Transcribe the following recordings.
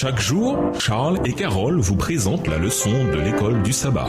Chaque jour, Charles et Carole vous présentent la leçon de l'école du sabbat.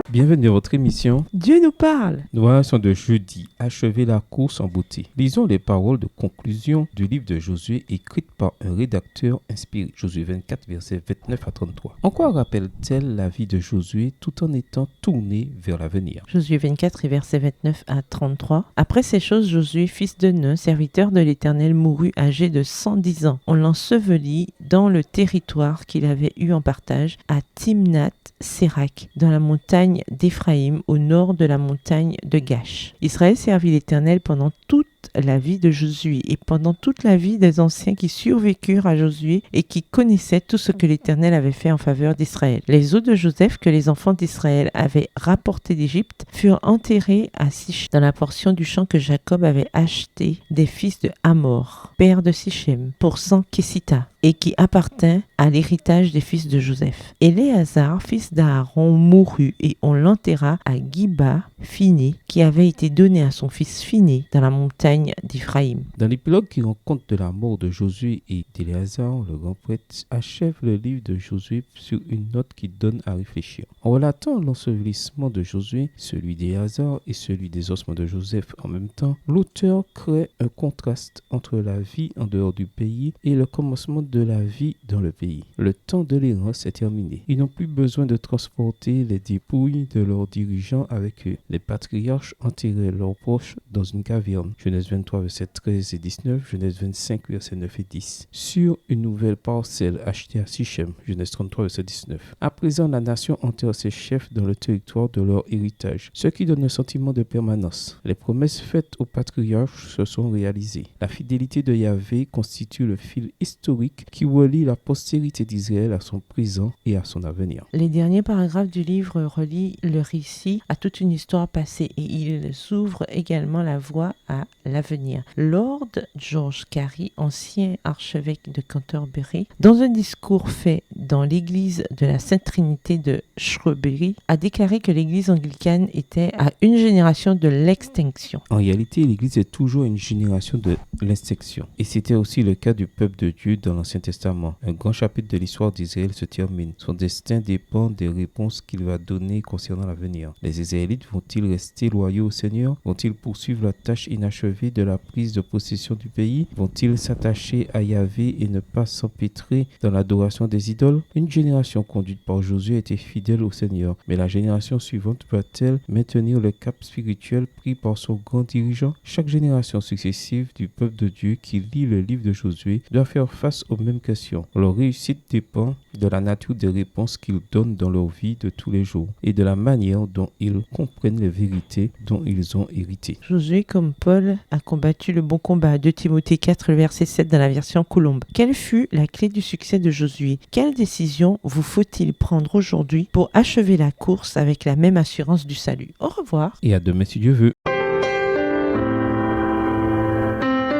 Bienvenue à votre émission Dieu nous parle. Nous relations de jeudi, achever la course en beauté. Lisons les paroles de conclusion du livre de Josué écrites par un rédacteur inspiré. Josué 24, versets 29 à 33. En quoi rappelle-t-elle la vie de Josué tout en étant tourné vers l'avenir? Josué 24 et versets 29 à 33. Après ces choses, Josué, fils de Nun, serviteur de l'Éternel, mourut âgé de 110 ans. On l'ensevelit dans le territoire qu'il avait eu en partage à Timnath-Sérak, dans la montagne d'Éphraïm, au nord de la montagne de Gash. Israël servit l'Éternel pendant toute la vie de Josué et pendant toute la vie des anciens qui survécurent à Josué et qui connaissaient tout ce que l'Éternel avait fait en faveur d'Israël. Les os de Joseph que les enfants d'Israël avaient rapportés d'Égypte furent enterrés à Sichem, dans la portion du champ que Jacob avait acheté des fils de Hamor, père de Sichem, pour 100 kessita, et qui appartint à l'héritage des fils de Joseph. Éléazar, fils d'Aaron, mourut et on l'enterra à Giba Phiné, qui avait été donné à son fils Phiné dans la montagne d'Éphraïm. Dans l'épilogue qui rend compte de la mort de Josué et d'Éléazar, le grand prêtre achève le livre de Josué sur une note qui donne à réfléchir. En relatant l'ensevelissement de Josué, celui d'Éléazar et celui des ossements de Joseph en même temps, l'auteur crée un contraste entre la vie en dehors du pays et le commencement de la vie dans le pays. Le temps de l'errance est terminé. Ils n'ont plus besoin de transporter les dépouilles de leurs dirigeants avec eux. Les patriarches enterraient leurs proches dans une caverne. Genèse 23, versets 13 et 19, Genèse 25, versets 9 et 10. Sur une nouvelle parcelle achetée à Sichem, Genèse 33, verset 19. À présent, la nation enterre ses chefs dans le territoire de leur héritage, ce qui donne un sentiment de permanence. Les promesses faites aux patriarches se sont réalisées. La fidélité de Yahvé constitue le fil historique qui relie la postérité d'Israël à son présent et à son avenir. Les derniers paragraphes du livre relient le récit à toute une histoire passée et ils ouvrent également la voie à l'avenir. Lord George Carey, ancien archevêque de Canterbury, dans un discours fait dans l'église de la Sainte Trinité de Shrewsbury, a déclaré que l'église anglicane était à une génération de l'extinction. En réalité, l'église est toujours une génération de l'extinction. Et c'était aussi le cas du peuple de Dieu dans l'Ancien Testament. Un grand chapitre de l'histoire d'Israël se termine. Son destin dépend des réponses qu'il va donner concernant l'avenir. Les Israélites vont-ils rester loyaux au Seigneur? Vont-ils poursuivre la tâche inachevée de la prise de possession du pays? Vont-ils s'attacher à Yahvé et ne pas s'empêtrer dans l'adoration des idoles? Une génération conduite par Josué était fidèle au Seigneur, mais la génération suivante va-t-elle maintenir le cap spirituel pris par son grand dirigeant? Chaque génération successive du peuple de Dieu qui lit le livre de Josué doit faire face aux mêmes questions. Leur réussite dépend de la nature des réponses qu'ils donnent dans leur vie de tous les jours et de la manière dont ils comprennent les vérités dont ils ont hérité. Josué, comme Paul, a combattu le bon combat. 2 Timothée 4, verset 7 dans la version Colombe. Quelle fut la clé du succès de Josué? Quelle décision vous faut-il prendre aujourd'hui pour achever la course avec la même assurance du salut? Au revoir. Et à demain si Dieu veut.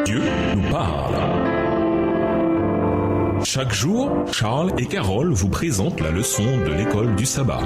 Dieu nous parle. Chaque jour, Charles et Carole vous présentent la leçon de l'école du sabbat.